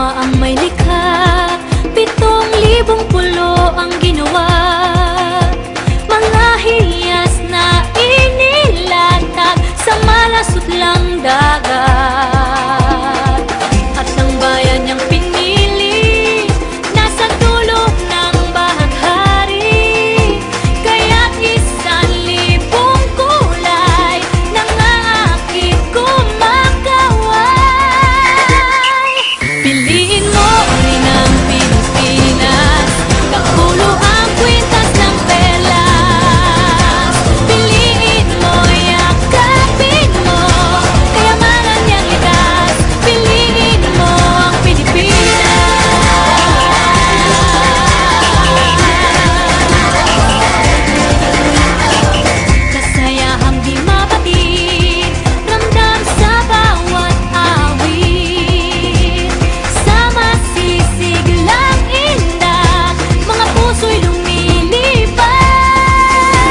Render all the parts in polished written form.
Ama ang may likha, 7,000 pulo ang ginawa. Mga hiyas na inilatag sa malasot lang dagat. At ang bayan niyang pinili, nasa dulo ng bahaghari. Kaya't 1,000 kulay nangaakit kumakaway. Piliin mo ang inang Pilipinas, kapulo ang kwintas ng perlas. Piliin mo, yakapin mo, kayamanan niyang likas. Piliin mo ang Pilipinas. Kasayahang di mapatid, ramdam sa bawat awit. Sama sisiglang indak, mga puso'y lumilipad.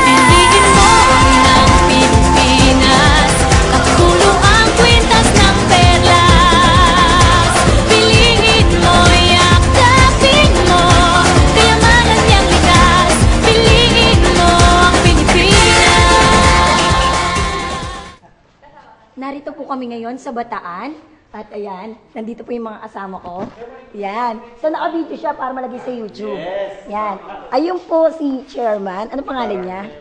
Piliin mo ang inang Pilipinas, kapulo ang kwintas ng perlas. Piliin mo, yakapin mo, kayamanan niyang likas. Piliin mo ang Pilipinas. Narito po kami ngayon sa Bataan. At ayan, nandito po yung mga kasama ko. Yan. So naka-video siya para malagay sa YouTube. Yan. Ayun po si Chairman. Ano pangalan niya?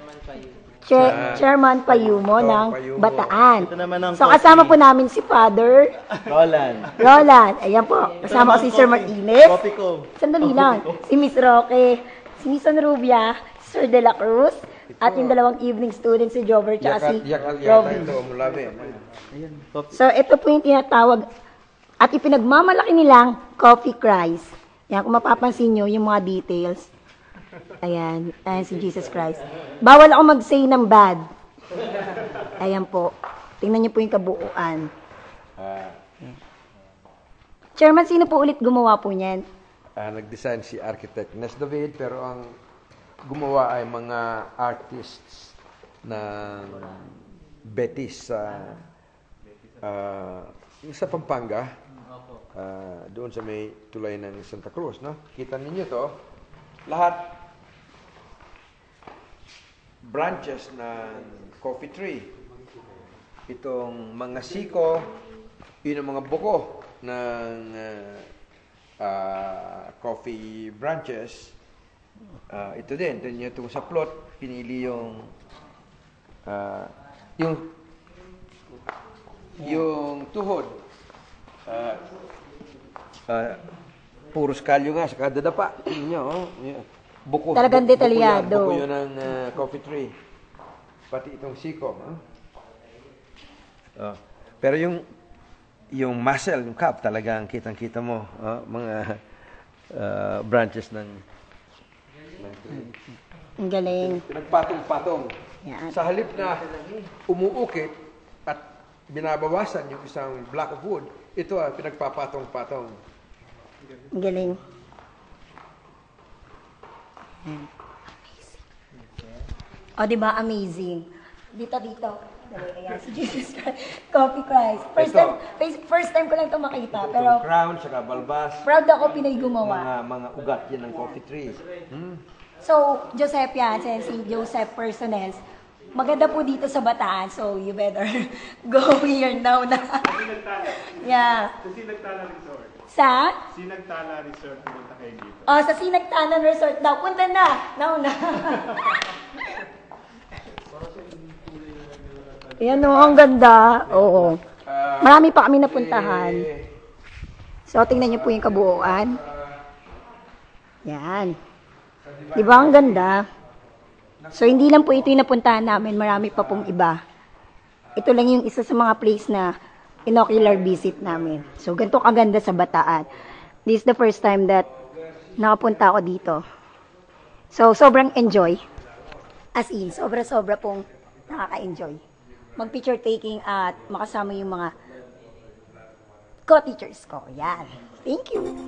Chairman Payumo ng Payumo. Bataan. Ito naman ang So kasama po namin si Father Roland. Ayan po. Kasama ko si Sir Martinez. Coffee ko. Sandali lang. Si Miss Roque, si Miss Rubia, Sir De La Cruz, at yung dalawang evening students, si Jover at si Robin. So, ito po yung tinatawag at ipinagmamalaki nilang Coffee Christ. Yan, kung mapapansin nyo, yung mga details. Ayan, ayan si Jesus Christ. Bawal ako mag-say ng bad. Ayan po. Tingnan nyo po yung kabuuan. Chairman, sino po ulit gumawa po niyan? Nag-design si Architect Nes David, pero ang gumawa ay mga artists ng Betis sa Pampanga, doon sa may tulay ng Santa Cruz, no? Kita ninyo to, lahat branches ng coffee tree. Itong mga siko, yun ang mga buko ng coffee branches. Ito din, itong sa plot, pinili yung tuhod. Puros kalyo nga sa kada dapa. Buko. Talagang detalyado. Buko yun ng coffee tree. Pati itong siko. Pero yung muscle, yung cup, talagang kitang-kita mo. Mga branches ng tree. Ang galing. Pinagpatong-patong. Yan. Sa halip na umuukit at binabawasan yung isang block of wood, ito pinagpapatong-patong. Ang galing. O, diba? Amazing. Dito. Dali, ayan, si Jesus Christ. Coffee Christ. First time ko lang ito makita. Pero Crown, saka balbas. proud ako Pinay gumawa. Mga ugat yan ng coffee trees. So, Joseph yan, si Joseph Personels. Maganda po dito sa Bataan, so you better go here now na. Yeah. Sa Sinagtala Resort. Sa? Sinagtala Resort, pumunta kayo dito. Oh, sa Sinagtanan Resort daw. Punta na. Now na. Ayan o, ang ganda. Oo. Marami pa kami napuntahan. So, tingnan niyo po yung kabuuan. Yan. Diba ang ganda? So, hindi lang po ito yung napuntahan namin. Marami pa pong iba. Ito lang yung isa sa mga place na inocular visit namin. So, ganito kaganda sa Bataan. This is the first time that nakapunta ako dito. So, sobrang enjoy. As in, sobra-sobra pong nakaka-enjoy. Mag-picture taking at makasama yung mga co-teachers ko. Yan. Thank you.